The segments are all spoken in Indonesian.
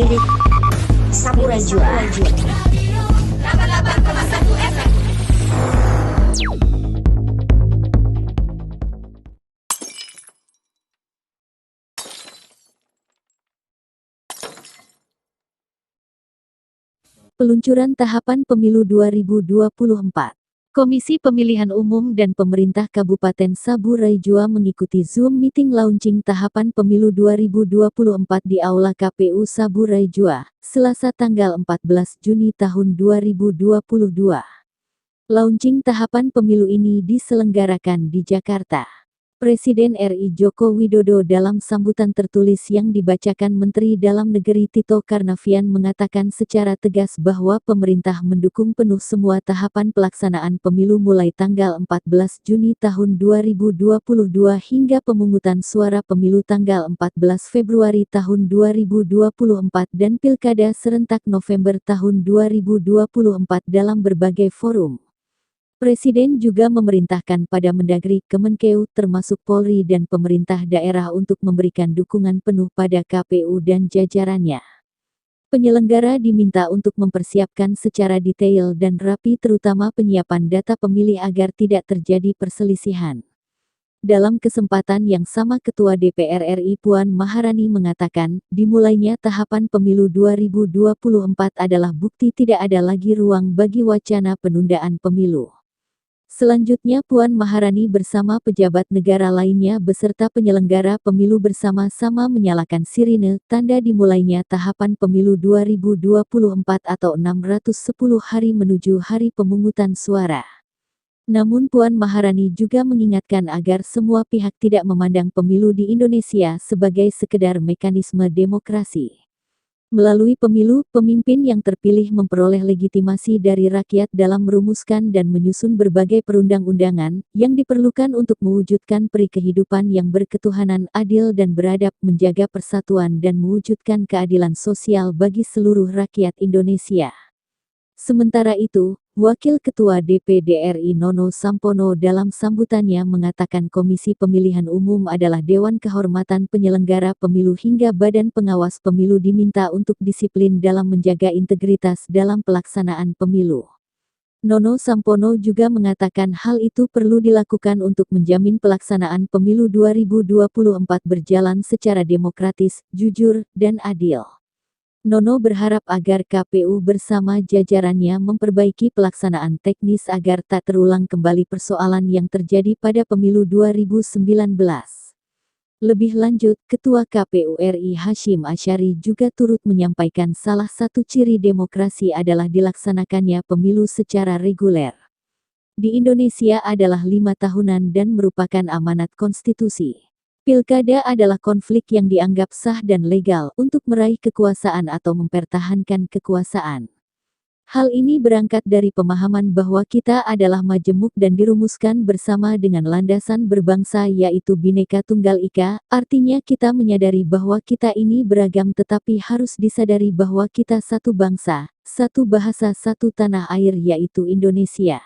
DPD Saburajua. 88,1 FM. Peluncuran tahapan pemilu 2024. Komisi Pemilihan Umum dan Pemerintah Kabupaten Saburajua mengikuti Zoom meeting launching tahapan pemilu 2024 di Aula KPU Saburajua, Selasa tanggal 14 Juni tahun 2022. Launching tahapan pemilu ini diselenggarakan di Jakarta. Presiden RI Joko Widodo dalam sambutan tertulis yang dibacakan Menteri Dalam Negeri Tito Karnavian mengatakan secara tegas bahwa pemerintah mendukung penuh semua tahapan pelaksanaan pemilu mulai tanggal 14 Juni tahun 2022 hingga pemungutan suara pemilu tanggal 14 Februari tahun 2024 dan Pilkada serentak November tahun 2024 dalam berbagai forum. Presiden juga memerintahkan pada Mendagri, Kemenkeu, termasuk Polri dan pemerintah daerah untuk memberikan dukungan penuh pada KPU dan jajarannya. Penyelenggara diminta untuk mempersiapkan secara detail dan rapi terutama penyiapan data pemilih agar tidak terjadi perselisihan. Dalam kesempatan yang sama Ketua DPR RI Puan Maharani mengatakan, dimulainya tahapan pemilu 2024 adalah bukti tidak ada lagi ruang bagi wacana penundaan pemilu. Selanjutnya Puan Maharani bersama pejabat negara lainnya beserta penyelenggara pemilu bersama-sama menyalakan sirine tanda dimulainya tahapan pemilu 2024 atau 610 hari menuju hari pemungutan suara. Namun Puan Maharani juga mengingatkan agar semua pihak tidak memandang pemilu di Indonesia sebagai sekedar mekanisme demokrasi. Melalui pemilu, pemimpin yang terpilih memperoleh legitimasi dari rakyat dalam merumuskan dan menyusun berbagai perundang-undangan yang diperlukan untuk mewujudkan peri kehidupan yang berketuhanan, adil dan beradab, menjaga persatuan dan mewujudkan keadilan sosial bagi seluruh rakyat Indonesia. Sementara itu, Wakil Ketua DPD RI Nono Sampono dalam sambutannya mengatakan Komisi Pemilihan Umum adalah Dewan Kehormatan Penyelenggara Pemilu hingga Badan Pengawas Pemilu diminta untuk disiplin dalam menjaga integritas dalam pelaksanaan pemilu. Nono Sampono juga mengatakan hal itu perlu dilakukan untuk menjamin pelaksanaan pemilu 2024 berjalan secara demokratis, jujur, dan adil. Nono berharap agar KPU bersama jajarannya memperbaiki pelaksanaan teknis agar tak terulang kembali persoalan yang terjadi pada pemilu 2019. Lebih lanjut, Ketua KPU RI Hashim Asyari juga turut menyampaikan salah satu ciri demokrasi adalah dilaksanakannya pemilu secara reguler. Di Indonesia adalah 5 tahunan dan merupakan amanat konstitusi. Pilkada adalah konflik yang dianggap sah dan legal untuk meraih kekuasaan atau mempertahankan kekuasaan. Hal ini berangkat dari pemahaman bahwa kita adalah majemuk dan dirumuskan bersama dengan landasan berbangsa yaitu Bhinneka Tunggal Ika, artinya kita menyadari bahwa kita ini beragam tetapi harus disadari bahwa kita satu bangsa, satu bahasa, satu tanah air yaitu Indonesia.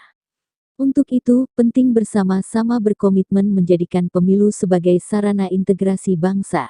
Untuk itu, penting bersama-sama berkomitmen menjadikan pemilu sebagai sarana integrasi bangsa.